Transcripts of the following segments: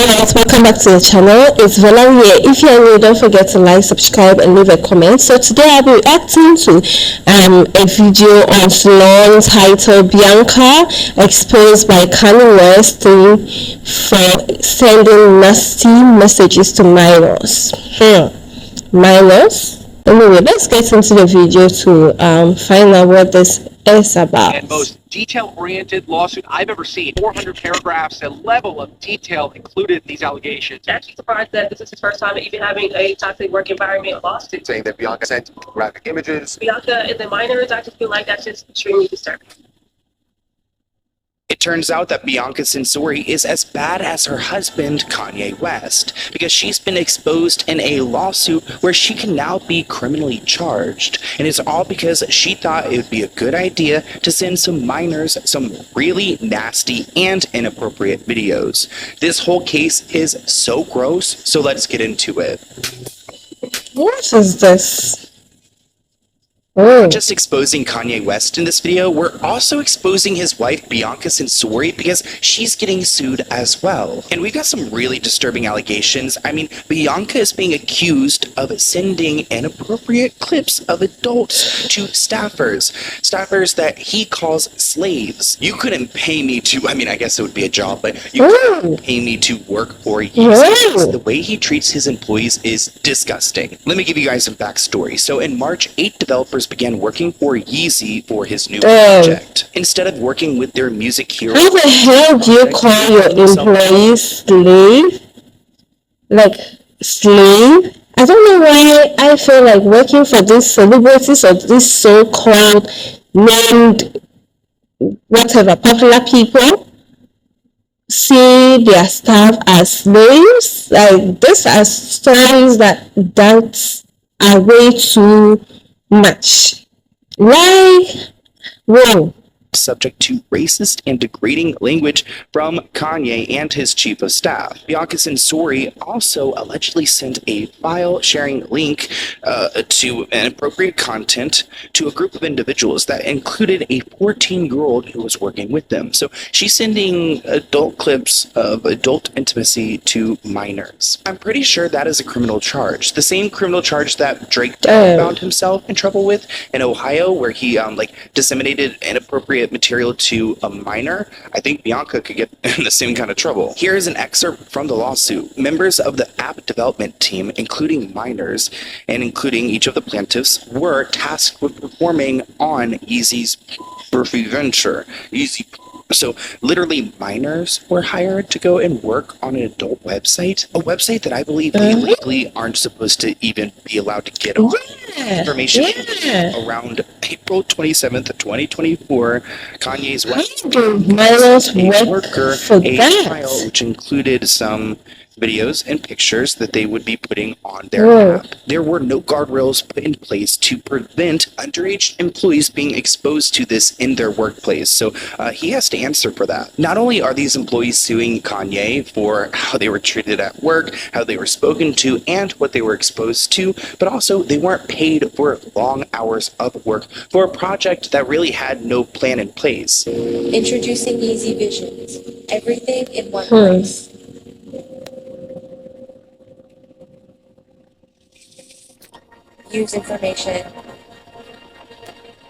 Alright, welcome back to the channel. It's Vela here. If you're new, don't forget to like, subscribe, and leave a comment. So today I'll be reacting to a video on Sloan titled Bianca exposed by Kanye West for sending nasty messages to minors. Minors? Anyway, let's get into the video to find out what this is about. And most detail-oriented lawsuit I've ever seen. 400 paragraphs, a level of detail included in these allegations. Actually surprised that this is his first time even having a toxic work environment lawsuit. Saying that Bianca sent graphic images. Bianca and the minors, I just feel like that's just extremely disturbing. It turns out that Bianca Censori is as bad as her husband, Kanye West, because she's been exposed in a lawsuit where she can now be criminally charged. And it's all because she thought it would be a good idea to send some minors some really nasty and inappropriate videos. This whole case is so gross, so let's get into it. What is this? Just exposing Kanye West in this video, we're also exposing his wife Bianca Censori because she's getting sued as well. And we've got some really disturbing allegations. I mean, Bianca is being accused of sending inappropriate clips of adults to staffers that he calls slaves. You couldn't pay me to, I mean, I guess it would be a job, but you couldn't pay me to work for you. The way he treats his employees is disgusting. Let me give you guys some backstory. So in March, 8 developers began working for Yeezy for his new project. Instead of working with their music hero, how the hell do you call your employees slave? Like, slave? I don't know why I feel like working for these celebrities or these so-called named whatever popular people see their staff as slaves. Like, these are stories that are way too much. Why? Whoa. subject to racist and degrading language from Kanye and his chief of staff. Bianca Censori also allegedly sent a file sharing link to inappropriate content to a group of individuals that included a 14-year-old who was working with them. So she's sending adult clips of adult intimacy to minors. I'm pretty sure that is a criminal charge. The same criminal charge that Drake found himself in trouble with in Ohio, where he disseminated inappropriate material to a minor. I think Bianca could get in the same kind of trouble. Here is an excerpt from the lawsuit. Members of the app development team, including minors and including each of the plaintiffs, were tasked with performing on Yeezy's Burfy venture. So literally minors were hired to go and work on an adult website, a website that I believe they legally aren't supposed to even be allowed to get on. Information around April 27th, 2024, Kanye's wife a worker a file which included some videos and pictures that they would be putting on their app. There were no guardrails put in place to prevent underage employees being exposed to this in their workplace. So he has to answer for that. Not only are these employees suing Kanye for how they were treated at work, how they were spoken to, and what they were exposed to, but also they weren't paid for long hours of work for a project that really had no plan in place. Introducing Easy Visions. Everything in one place. Use information.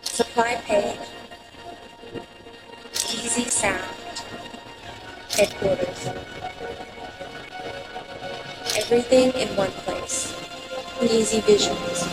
Supply page. Easy sound. Headquarters. Everything in one place. Easy Visions.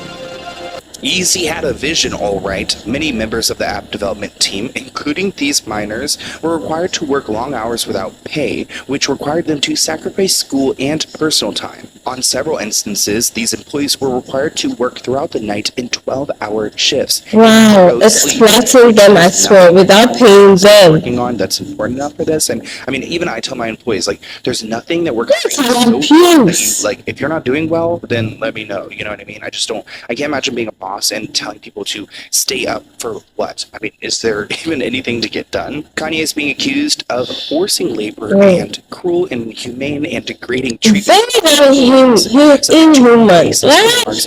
Yeezy had a vision, all right. Many members of the app development team, including these minors, were required to work long hours without pay, which required them to sacrifice school and personal time. On several instances, these employees were required to work throughout the night in 12-hour shifts. Wow, exploiting them as well without paying them. Working on that's important enough for this, and I mean, even I tell my employees, like, there's nothing that we're like, if you're not doing well, then let me know. You know what I mean? I just don't. I can't imagine being a boss and telling people to stay up for what? I mean, is there even anything to get done? Kanye is being accused of forcing labor and cruel, inhumane, and degrading treatment. Very inhuman.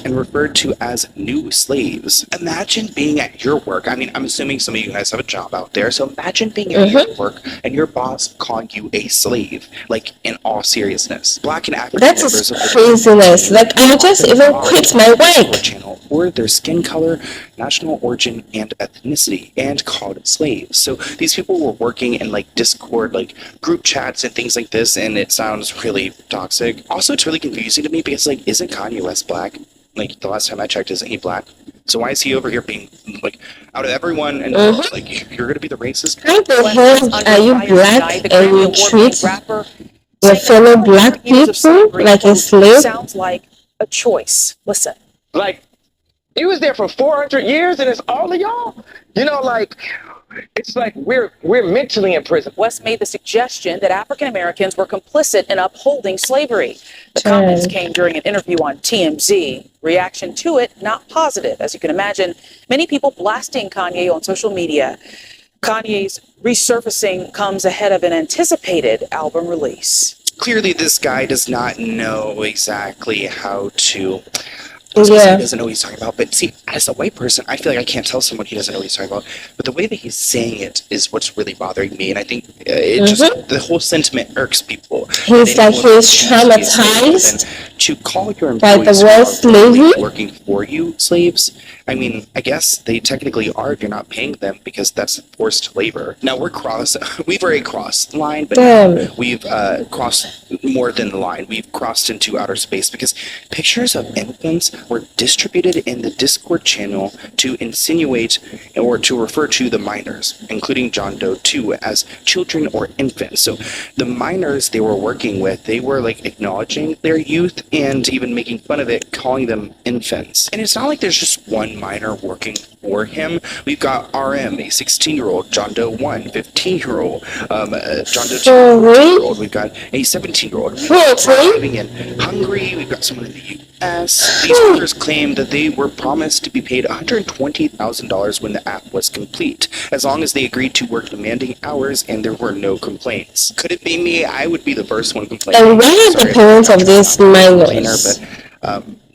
And referred to as new slaves. Imagine being at your work. I mean, I'm assuming some of you guys have a job out there, so imagine being at your work and your boss calling you a slave, like in all seriousness. Black and African That is craziness. Like, I just even quit my work. Channel for their skin color, national origin, and ethnicity, and called slaves. So these people were working in like Discord, like group chats and things like this, and it sounds really toxic. Also, it's really confusing to me because like, isn't Kanye West black? Like the last time I checked, isn't he black? So why is he over here being like out of everyone and like you're gonna be the racist? How the hell are you black and you treat your fellow black people like a slave? Sounds like a choice. Listen. Like, he was there for 400 years and it's all of y'all? You know, like, it's like we're mentally in prison. West made the suggestion that African Americans were complicit in upholding slavery. The comments came during an interview on TMZ. Reaction to it, not positive. As you can imagine, many people blasting Kanye on social media. Kanye's resurfacing comes ahead of an anticipated album release. Clearly, this guy does not know exactly how to... He doesn't know what he's talking about. But see, as a white person, I feel like I can't tell someone he doesn't know what he's talking about. But the way that he's saying it is what's really bothering me. And I think it just, the whole sentiment irks people. He's like, he's traumatized to call your by the employees word slavery. Working for you slaves. I mean, I guess they technically are if you're not paying them because that's forced labor. Now we've already crossed the line, but now we've crossed more than the line. We've crossed into outer space because pictures of infants were distributed in the Discord channel to insinuate or to refer to the minors, including John Doe 2, as children or infants. So the minors they were working with, they were like acknowledging their youth and even making fun of it, calling them infants. And it's not like there's just one minor working for him. We've got RM, a 16-year-old, John Doe 1, 15-year-old, John Doe 2, 14-year-old. We've got a 17-year-old. Living in Hungary. We've got someone in the U.S. These workers claim that they were promised to be paid $120,000 when the app was complete, as long as they agreed to work demanding hours and there were no complaints. Could it be me? I would be the first one complaining. And where are the parents of these minors?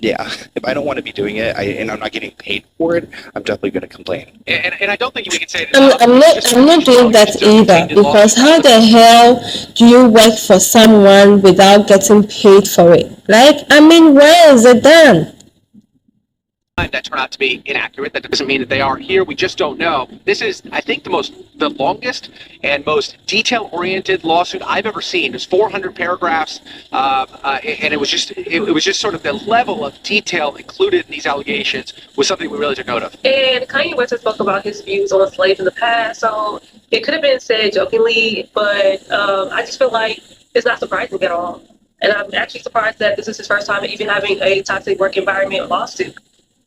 Yeah, if I don't want to be doing it and I'm not getting paid for it, I'm definitely going to complain. And I don't think we can say that. I'm not doing that either, because how the hell do you work for someone without getting paid for it? Like, I mean, where is it done? That turn out to be inaccurate. That doesn't mean that they are here. We just don't know. This is, I think, the longest and most detail-oriented lawsuit I've ever seen. It's 400 paragraphs, and it was just sort of the level of detail included in these allegations was something we really took note of. And Kanye West has spoke about his views on slaves in the past, so it could have been said jokingly, but I just feel like it's not surprising at all. And I'm actually surprised that this is his first time even having a toxic work environment lawsuit.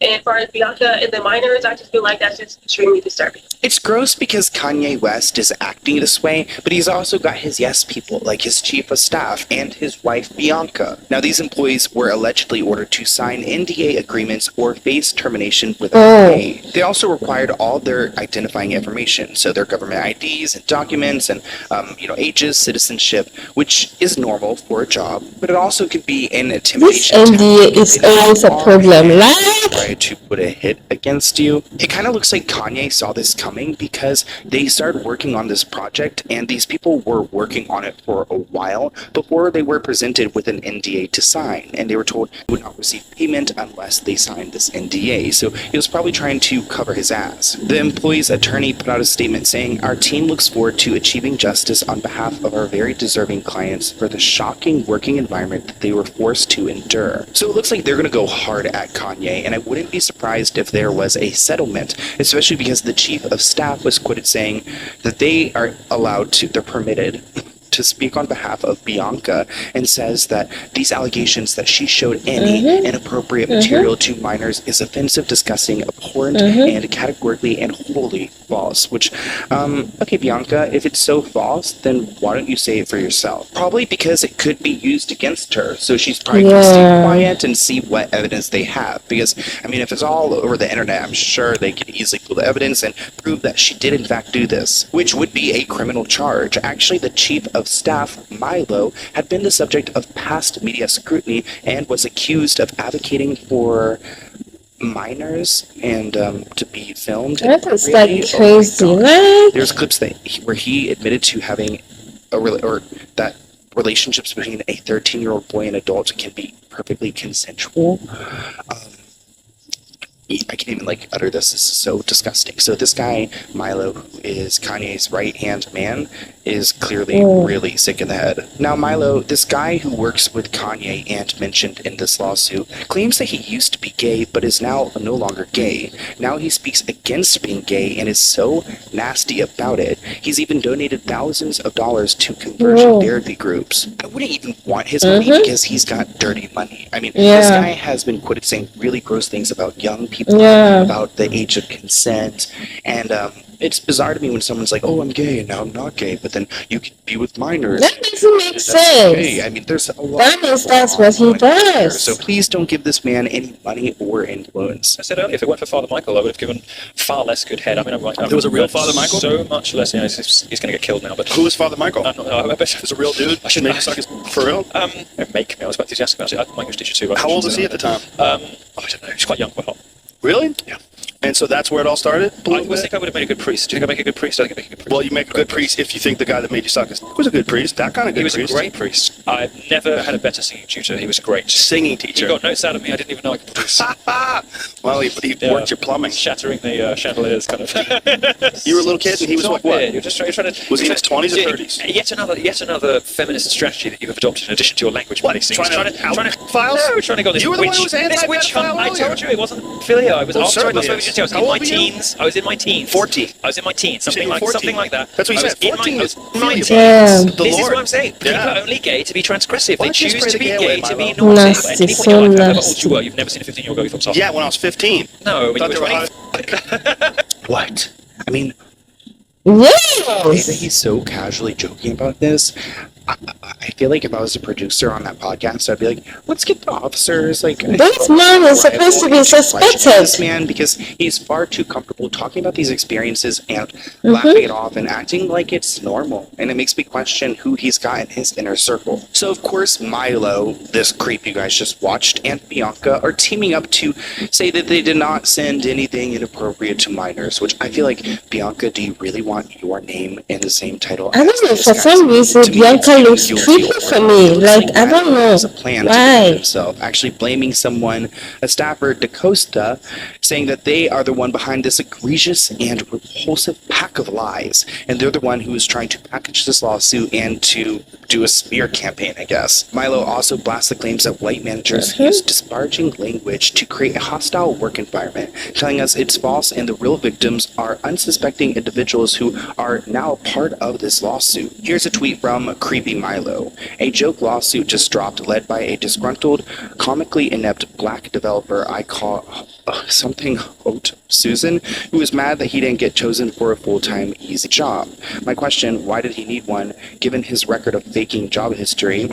And as far as Bianca and the minors, I just feel like that's just extremely disturbing. It's gross because Kanye West is acting this way, but he's also got his yes people, like his chief of staff and his wife, Bianca. Now, these employees were allegedly ordered to sign NDA agreements or face termination without pay. They also required all their identifying information, so their government IDs and documents and, ages, citizenship, which is normal for a job, but it also could be an intimidation. This NDA is always a problem, right? To put a hit against you. It kind of looks like Kanye saw this coming because they started working on this project and these people were working on it for a while before they were presented with an NDA to sign, and they were told they would not receive payment unless they signed this NDA. So he was probably trying to cover his ass. The employee's attorney put out a statement saying, "Our team looks forward to achieving justice on behalf of our very deserving clients for the shocking working environment that they were forced to endure." So it looks like they're going to go hard at Kanye, and I wouldn't be surprised if there was a settlement, especially because the chief of staff was quoted saying that they're permitted to speak on behalf of Bianca, and says that these allegations that she showed any inappropriate material to minors is offensive, disgusting, abhorrent, and categorically and wholly false. Which, okay, Bianca, if it's so false, then why don't you say it for yourself? Probably because it could be used against her, so she's probably going to stay quiet and see what evidence they have. Because, I mean, if it's all over the internet, I'm sure they could easily pull the evidence and prove that she did in fact do this, which would be a criminal charge. Actually, the chief of of staff, Milo, had been the subject of past media scrutiny and was accused of advocating for minors and to be filmed. That is Really? like Oh my crazy, gosh. right? There's clips where he admitted to having that relationships between a 13-year-old boy and adult can be perfectly consensual. I can't even utter this. This is so disgusting. So this guy, Milo, who is Kanye's right-hand man, is clearly really sick in the head. Now, Milo, this guy who works with Kanye and mentioned in this lawsuit, claims that he used to be gay, but is now no longer gay. Now he speaks against being gay and is so nasty about it. He's even donated thousands of dollars to conversion therapy groups. I wouldn't even want his money because he's got dirty money. I mean, this guy has been quoted saying really gross things about young people, about the age of consent, and it's bizarre to me when someone's like, "Oh, I'm gay and now I'm not gay," but then you can be with minors. That doesn't make sense. Okay. I mean, there's a lot. That means that's what he does. So please don't give this man any money or influence. I said earlier, if it weren't for Father Michael, I would have given far less good head. I mean, There was a real Father Michael? So much less. Yeah, he's going to get killed now. But Who was Father Michael? I don't know. I bet it was a real dude. I should Make suckers for real? Make me. I was quite enthusiastic about it. I'm my English teacher too. How old was he at the time? I don't know. He's quite young, quite hot. Really? Yeah. And so that's where it all started? I think I would have made a good priest. Do you think I make a good priest? I think I make a good priest. Well, you make a good priest if you think the guy that made you suck was a good priest. That kind of good He was priest. a great priest. I've never had a better singing tutor. He was great. Singing He teacher. got notes out of me I didn't even know I could produce. Well, he worked your plumbing. Shattering the chandeliers, kind of. You were a little kid and he was Not what? fair. You're just trying to. Was he in his 20s or 30s? Yet another feminist strategy that you've adopted in addition to your language policing. Trying to files? No, trying to go on this You were the witch. one who was This witch hunt. anti-pedophile I earlier. told you it wasn't philia. I was Well, after I certainly lost is. I was How in my old were you? teens. I was in my teens. 14. I was in my teens. You said Something you were like 14. something like that. That's what you I said. was in 14 my is teens. Damn. The This is Lord. what I'm saying. People Yeah. are only gay to be transgressive. Why They don't you choose spray to the be gay gay away, to be Milo? naughty. Nasty, At any point so in your life, however old nasty. you were, you've never seen a 15-year-old go with Yeah, when I was 15. No, when you Thought were they were 20. What? I mean, Yes. that he's so casually joking about this. I feel like if I was a producer on that podcast, I'd be like, let's get the officers. This man is supposed to be suspected. This man, because he's far too comfortable talking about these experiences and laughing it off and acting like it's normal. And it makes me question who he's got in his inner circle. So, of course, Milo, this creep you guys just watched, and Bianca are teaming up to say that they did not send anything inappropriate to minors, which I feel like, Bianca, do you really want your name in the same title? I don't as know, this for guy's? some reason, To me, Bianca it's looks guilty creepy or for me. it looks Like, I don't Milo know. has a plan to Why? defend himself, actually blaming someone, a staffer, DaCosta, saying that they are the one behind this egregious and repulsive pack of lies, and they're the one who is trying to package this lawsuit and to do a smear campaign, I guess. Milo also blasts the claims that white managers use disparaging language to create a hostile work environment, telling us it's false and the real victims are unsuspecting individuals who are now part of this lawsuit. Here's a tweet from Creepy Milo. A joke lawsuit just dropped, led by a disgruntled, comically inept black developer I call something Haute Susan, who is mad that he didn't get chosen for a full-time easy job. My question, why did he need one, given his record of faking job history?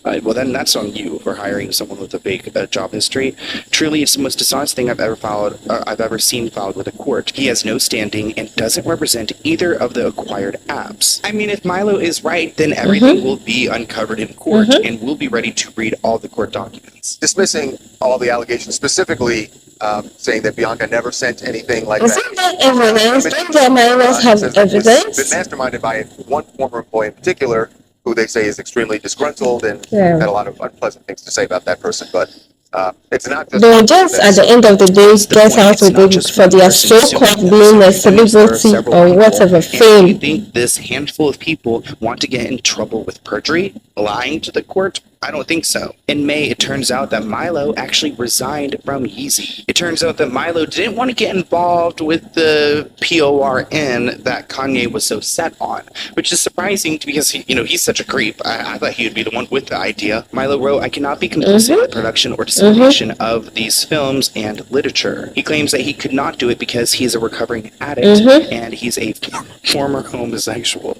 Well, then that's on you for hiring someone with a fake job history. Truly, it's the most dishonest thing I've ever seen filed with a court. He has no standing and doesn't represent either of the acquired apps. I mean, if Milo is right, then everything will be uncovered in court, and we'll be ready to read all the court documents. Dismissing all the allegations, specifically saying that Bianca never sent anything like that. Isn't that evidence? Don't the minors have Says that it's evidence? been masterminded by one former employee in particular, who they say is extremely disgruntled and Yeah. had a lot of unpleasant things to say about that person. But it's not just. They just, at the end of the day, get out with it for their so-called being a celebrity or whatever Do you fame. think this handful of people want to get in trouble with perjury, lying to the court? I don't think so. In May, it turns out that Milo actually resigned from Yeezy. It turns out that Milo didn't want to get involved with the PORN that Kanye was so set on, which is surprising because he's such a creep. I thought he would be the one with the idea. Milo wrote, "I cannot be complicit in the production or dissemination of these films and literature." He claims that he could not do it because he's a recovering addict and he's a former homosexual.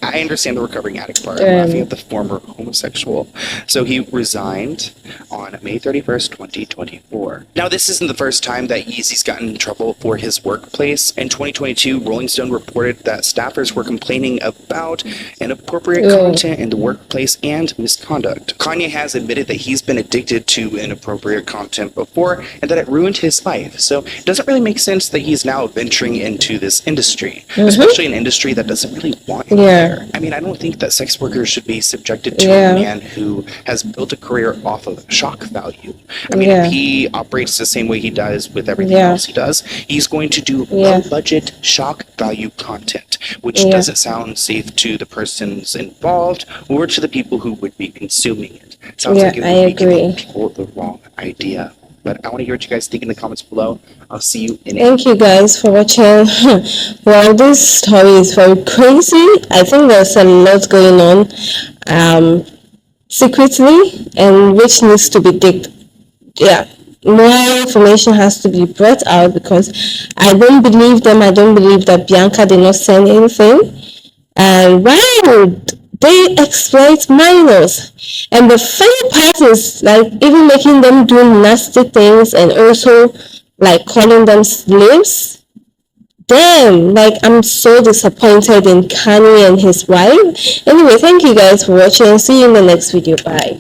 I understand the recovering addict part. I'm laughing at the former homosexual. bisexual. So he resigned on May 31st, 2024. Now, this isn't the first time that Yeezy's gotten in trouble for his workplace. In 2022, Rolling Stone reported that staffers were complaining about inappropriate content in the workplace and misconduct. Kanye has admitted that he's been addicted to inappropriate content before and that it ruined his life. So it doesn't really make sense that he's now venturing into this industry, especially an industry that doesn't really want him there. I mean, I don't think that sex workers should be subjected to a man who has built a career off of shock value. I mean, if he operates the same way he does with everything else he does, he's going to do low-budget shock value content, which doesn't sound safe to the persons involved or to the people who would be consuming it. Sounds like it would be giving people the wrong idea. But I want to hear what you guys think in the comments below. I'll see you in Thank you guys for watching. Well, this story is very crazy. I think there's a lot going on secretly, and which needs to be digged. More information has to be brought out, because I don't believe them. I don't believe that Bianca did not send anything. And why would they exploit minors? And the funny part is, like, even making them do nasty things and also like calling them slaves. Damn, like, I'm so disappointed in Kanye and his wife. Anyway, thank you guys for watching. See you in the next video. Bye.